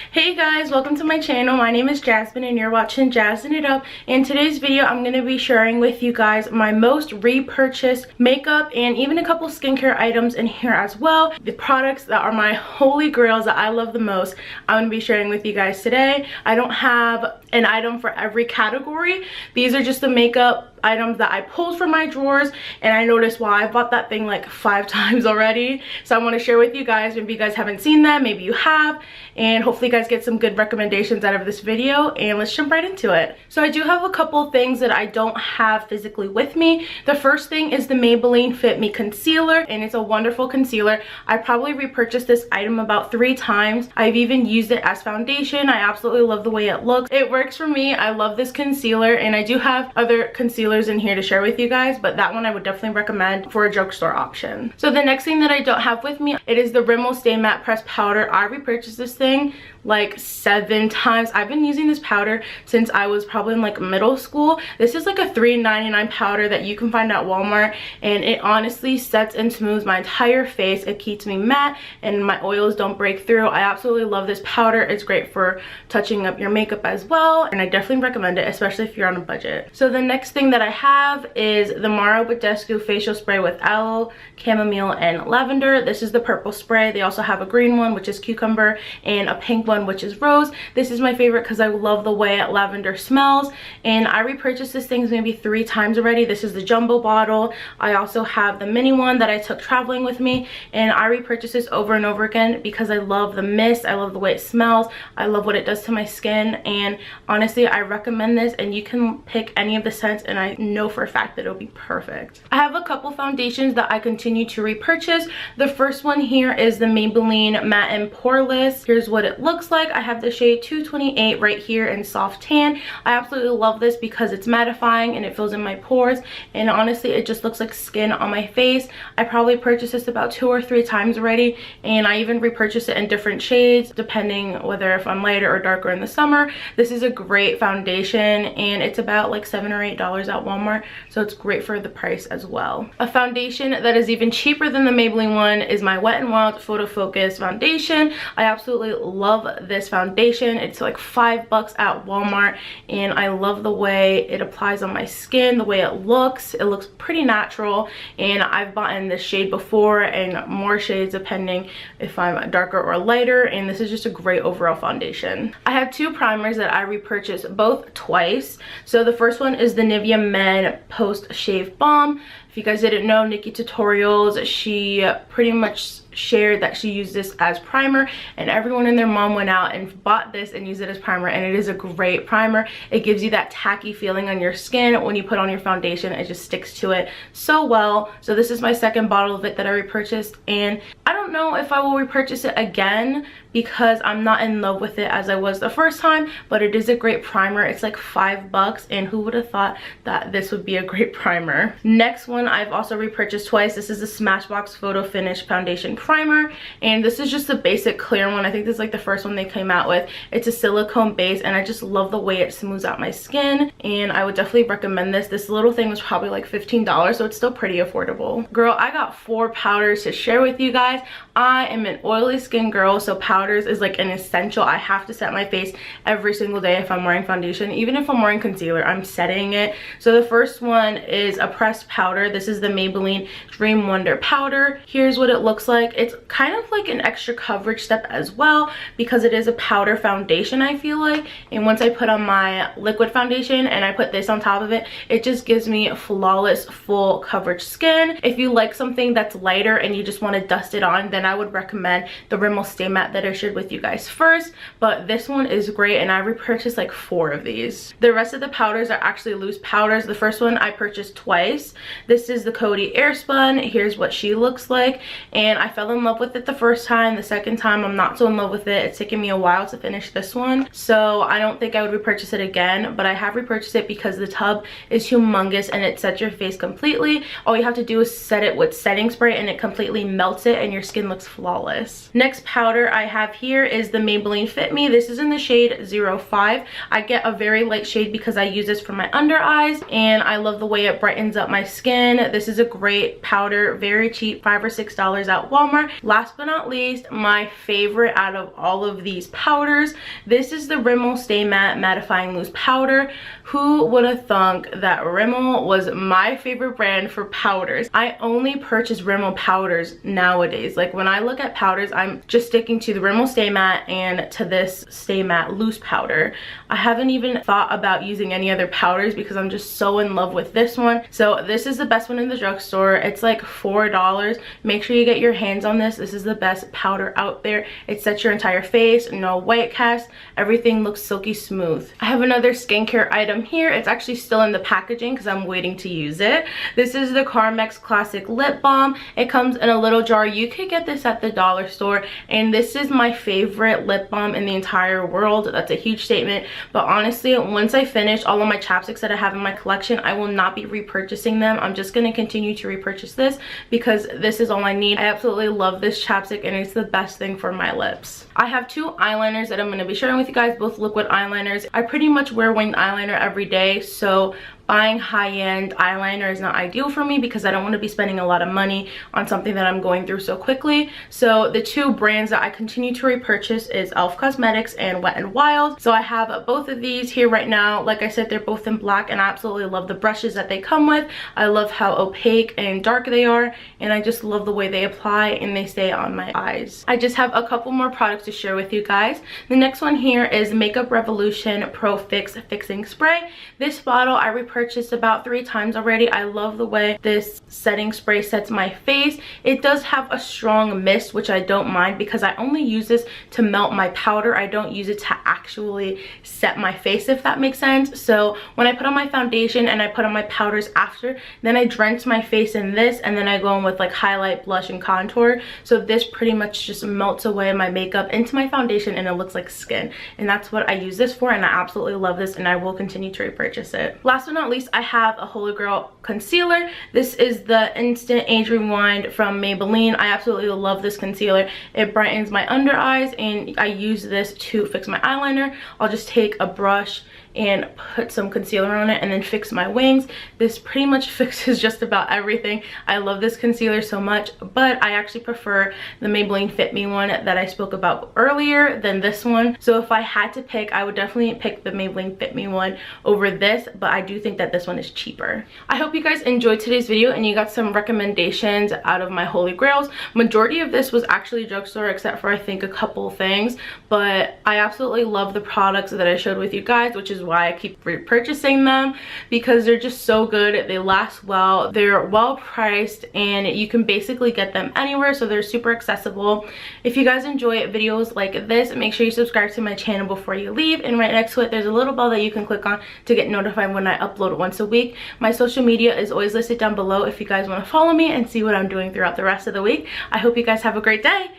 Hey guys, welcome to my channel. My name is Jasmine and you're watching Jazzin' It Up. In today's video, I'm going to be sharing with you guys my most repurchased makeup and even a couple skincare items in here as well. The products that are my holy grails that I love the most, I'm going to be sharing with you guys today. I don't have an item for every category. These are just the makeup items that I pulled from my drawers, and I noticed, wow, I bought that thing like 5 times already. So I want to share with you guys. Maybe you guys haven't seen them, maybe you have, and hopefully you guys get some good recommendations out of this video. And let's jump right into it. So I do have a couple things that I don't have physically with me. The first thing is the Maybelline Fit Me concealer, and it's a wonderful concealer. I probably repurchased this item about 3 times. I've even used it as foundation. I absolutely love the way it looks. It works for me. I love this concealer, and I do have other concealers in here to share with you guys, but that one I would definitely recommend for a drugstore option. So the next thing that I don't have with me, it is the Rimmel Stay Matte Pressed Powder. I repurchased this thing like 7 times. I've been using this powder since I was probably in like middle school. This is like a $3.99 powder that you can find at Walmart, and it honestly sets and smooths my entire face. It keeps me matte and my oils don't break through. I absolutely love this powder. It's great for touching up your makeup as well, and I definitely recommend it, especially if you're on a budget. So the next thing that I have is the Maro Badescu facial spray with aloe, chamomile, and lavender. This is the purple spray. They also have a green one, which is cucumber, and a pink one, which is rose. This is my favorite because I love the way lavender smells, and I repurchased this thing maybe 3 times already. This is the jumbo bottle. I also have the mini one that I took traveling with me, and I repurchased this over and over again because I love the mist. I love the way it smells. I love what it does to my skin, and honestly I recommend this, and you can pick any of the scents and I know for a fact that it'll be perfect. I have a couple foundations that I continue to repurchase. The first one here is the Maybelline Matte and Poreless. Here's what it looks like. I have the shade 228 right here in soft tan. I absolutely love this because it's mattifying and it fills in my pores, and honestly it just looks like skin on my face. I probably purchased this about 2 or 3 times already, and I even repurchased it in different shades depending whether if I'm lighter or darker in the summer. This is a great foundation, and it's about like $7 or $8 at Walmart, so it's great for the price as well. A foundation that is even cheaper than the Maybelline one is my Wet n Wild Photo Focus foundation. I absolutely love this foundation. It's like $5 at Walmart, and I love the way it applies on my skin, the way it looks. It looks pretty natural, and I've bought in this shade before and more shades depending if I'm darker or lighter, and this is just a great overall foundation. I have 2 primers that I repurchased both twice. So the first one is the Nivea Men Post Shave Balm. If you guys didn't know, Nikki Tutorials, she pretty much shared that she used this as primer, and everyone and their mom went out and bought this and used it as primer, and it is a great primer. It gives you that tacky feeling on your skin when you put on your foundation. It just sticks to it so well. So this is my second bottle of it that I repurchased, and I don't know if I will repurchase it again because I'm not in love with it as I was the first time, but it is a great primer. It's like $5, and who would have thought that this would be a great primer. Next one I've also repurchased twice. This is the Smashbox Photo Finish Foundation Primer, and this is just the basic clear one. I think this is like the first one they came out with. It's a silicone base, and I just love the way it smooths out my skin, and I would definitely recommend this. This little thing was probably like $15, so it's still pretty affordable. Girl, I got 4 powders to share with you guys. I am an oily skin girl, so powders is like an essential. I have to set my face every single day if I'm wearing foundation. Even if I'm wearing concealer, I'm setting it. So the first one is a pressed powder. This is the Maybelline Dream Wonder powder. Here's what it looks like. It's kind of like an extra coverage step as well because it is a powder foundation, I feel like, and once I put on my liquid foundation and I put this on top of it, it just gives me flawless full coverage skin. If you like something that's lighter and you just want to dust it on, then I would recommend the Rimmel Stay Matte that I shared with you guys first, but this one is great, and I repurchased like 4 of these. The rest of the powders are actually loose powders. The first one I purchased twice. This is the Coty Airspun. Here's what she looks like, and I fell in love with it the first time. The second time I'm not so in love with it. It's taken me a while to finish this one, so I don't think I would repurchase it again, but I have repurchased it because the tub is humongous and it sets your face completely. All you have to do is set it with setting spray and it completely melts it, and your skin looks flawless. Next powder I have here is the Maybelline Fit Me. This is in the shade 05. I get a very light shade because I use this for my under eyes, and I love the way it brightens up my skin Yazz'n. This is a great powder, very cheap, $5 or $6 at Walmart. Last but not least, my favorite out of all of these powders, this is the Rimmel Stay Matte Mattifying Loose Powder. Who would have thunk that Rimmel was my favorite brand for powders? I only purchase Rimmel powders nowadays. Like when I look at powders, I'm just sticking to the Rimmel Stay Matte and to this Stay Matte Loose Powder. I haven't even thought about using any other powders because I'm just so in love with this one. So this is the best one in the drugstore. It's like $4. Make sure you get your hands on this. This is the best powder out there. It sets your entire face, no white cast, everything looks silky smooth. I have another skincare item here. It's actually still in the packaging because I'm waiting to use it. This is the Carmex Classic Lip Balm. It comes in a little jar. You could get this at the dollar store, and this is my favorite lip balm in the entire world. That's a huge statement, but honestly, once I finish all of my chapsticks that I have in my collection, I will not be repurchasing them. I'm just going to continue to repurchase this because this is all I need. I absolutely love this chapstick and it's the best thing for my lips. I have two eyeliners that I'm going to be sharing with you guys, both liquid eyeliners. I pretty much wear winged eyeliner every day, so buying high-end eyeliner is not ideal for me because I don't want to be spending a lot of money on something that I'm going through so quickly. So the two brands that I continue to repurchase is e.l.f. Cosmetics and Wet n Wild. So I have both of these here right now. Like I said, they're both in black and I absolutely love the brushes that they come with. I love how opaque and dark they are, and I just love the way they apply and they stay on my eyes. I just have a couple more products to share with you guys. The next one here is Makeup Revolution Pro Fix Fixing Spray. This bottle I repurchased about 3 times already. I love the way this setting spray sets my face. It does have a strong mist, which I don't mind because I only use this to melt my powder. I don't use it to actually set my face, if that makes sense. So when I put on my foundation and I put on my powders after, then I drench my face in this and then I go in with like highlight, blush, and contour. So this pretty much just melts away my makeup into my foundation and it looks like skin. And that's what I use this for, and I absolutely love this and I will continue to repurchase it. Last but not least, I have a Holy Grail concealer. This is the Instant Age Rewind from Maybelline. I absolutely love this concealer. It brightens my under eyes and I use this to fix my eyeliner. I'll just take a brush and put some concealer on it and then fix my wings. This pretty much fixes just about everything. I love this concealer so much, but I actually prefer the Maybelline Fit Me one that I spoke about earlier than this one. So if I had to pick, I would definitely pick the Maybelline Fit Me one over this, but I do think that this one is cheaper. I hope you guys enjoyed today's video and you got some recommendations out of my Holy Grails. Majority of this was actually drugstore except for I think a couple things, but I absolutely love the products that I showed with you guys, which is why I keep repurchasing them because they're just so good. They last well, they're well priced, and you can basically get them anywhere, so they're super accessible. If you guys enjoy videos like this, make sure you subscribe to my channel before you leave, and right next to it there's a little bell that you can click on to get notified when I upload once a week. My social media is always listed down below if you guys want to follow me and see what I'm doing throughout the rest of the week. I hope you guys have a great day.